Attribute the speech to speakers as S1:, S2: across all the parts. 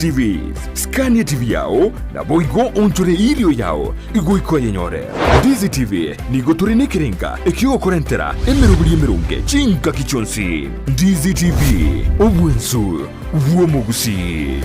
S1: TVs, Scania TV yao na boigo onchore ilio yao igoiko yenyore. Ndizi TV nigo turine kirenga ikiwa korentera emerubuli emerunge chinka kichonsi. Ndizi TV obwensu uomo Gusii.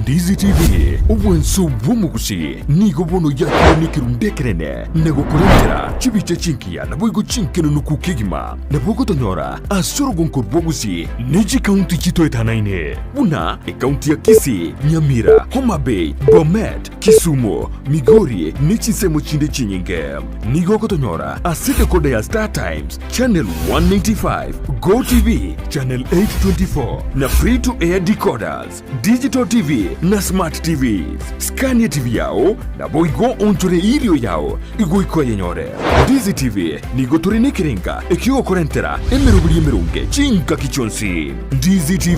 S1: Ndizi TV obwensu uomo Gusii nigo bono yakiro nikirunde kerene nego korentera chibiche chinkia na boigo chinkeno nuku kigima na bogo tonyora asoro gonko Gusii neji county chito etanaine una county ya Kisii, Nyamira, Homa Bay, Bomet, Kisumu, Migori nechi semo chinde chinyinge nigo kotonyora asite kode ya Star Times channel 195, Go TV channel 824 na free to air decoders, digital TV na smart TVs, Scania TV yao na boigo onchore ilio yao igoiko yenyore. Ndizi TV nigo turine kirenga ikiwa korentera emerubuli emerunge chinka kichonsi. Ndizi TV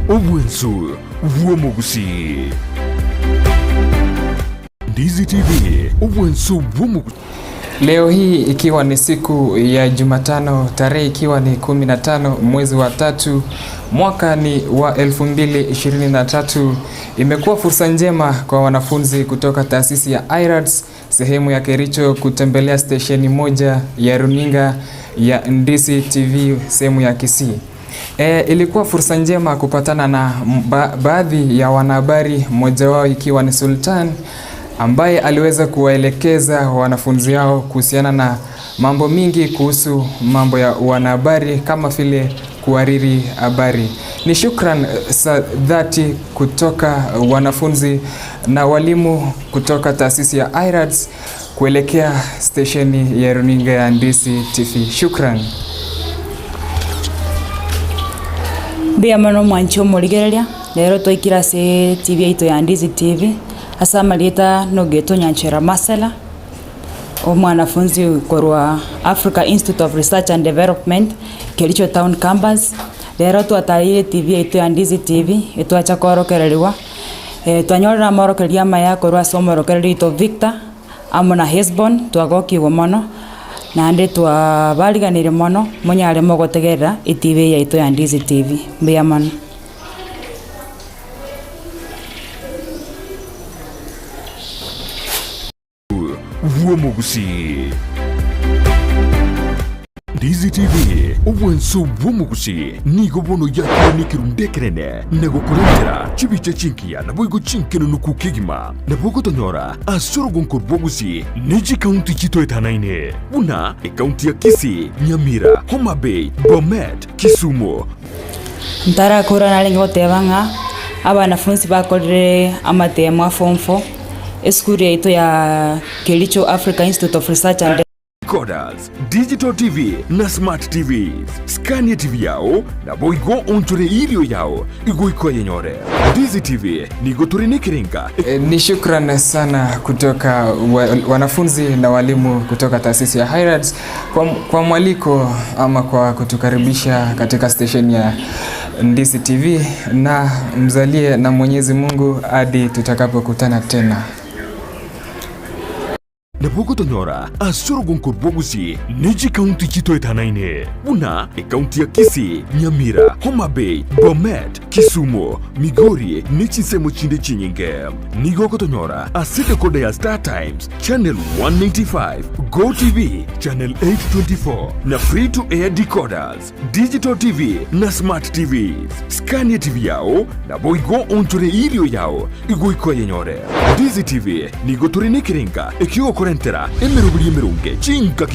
S1: obwensu uomo Gusii. Ndizi TV obwensu uomo Gusii.
S2: Leo hii ikiwa ni siku ya Jumatano, tarehe ikiwa ni 15 mwezi wa 3 mwaka ni wa 2023, imekuwa fursa njema kwa wanafunzi kutoka taasisi ya Airads sehemu ya Kericho kutembelea stesheni moja ya runinga ya Ndizi TV sehemu ya Kisii. Ilikuwa fursa njema kupatana na baadhi ya wanahabari, mmoja wao ikiwa ni Sultan ambaye aliweza kuwaelekeza wanafunzi hao kuhusiana na mambo mingi kuhusu mambo ya wanahabari kama vile kuhariri habari. Ni shukran za dhati kutoka wanafunzi na walimu kutoka taasisi ya Airads kuelekea stesheni ya runinga ya Ndizi TV. Shukran.
S3: Bia mano mwancho murigereria lero toikira se TV ito ya Ndizi TV asa malita no geto nyanchera masala o mwanafunzi korwa Africa Institute of Research and Development Kericho Town Campus. Lero twataire TV ito ya Ndizi TV etwacha korokereriwa twanyora morokeria maya korwa somorokereri to Victor amona Hesbon twagokiwa mono na ande twabariganire mono munyare mogotegerera TV ya ito ya Ndizi TV mbia mono.
S1: Uomo Gusii. Ndizi TV obwensu uomo Gusii nigo bono yakiro nikirunde kerene nego korentera chibiche chinkia na boigo chinkeno nuku kigima na bogo tonyora asoro gonko Gusii neji county chito etanaine una county ya Kisii, Nyamira, Homa Bay, Bomet, Kisumu.
S3: Ntara kura na lengo tebanga abanafunzi bakorere amatema form 4 eskuri ya ito ya Kericho Africa Institute of Research and
S1: Decoders, digital TV na smart TVs, Scania TV yao na boigo onchore ilio yao igoiko yenyore. Ndizi TV nigo turine kirenga.
S2: Ni shukran sana kutoka wanafunzi na walimu kutoka taasisi ya Airads kwa mwaliko ama kwa kutukaribisha katika station ya Ndizi TV, na mzalie na Mwenyezi Mungu hadi tutakapokutana tena.
S1: Na bogo tonyora asoro gonko Gusii neji county chito etanaine una county ya Kisii, Nyamira, Homa Bay, Bomet, Kisumu, Migori nechi semo chinde chinyinge nigo kotonyora asite kode ya Star Times channel 195, Go TV channel 824 na free to air decoders, digital TV na smart TVs, Scania TV yao na boigo onchore ilio yao igoiko yenyore. Ndizi TV nigo turine kirenga ikiwa korentera emerubuli emerunge chinka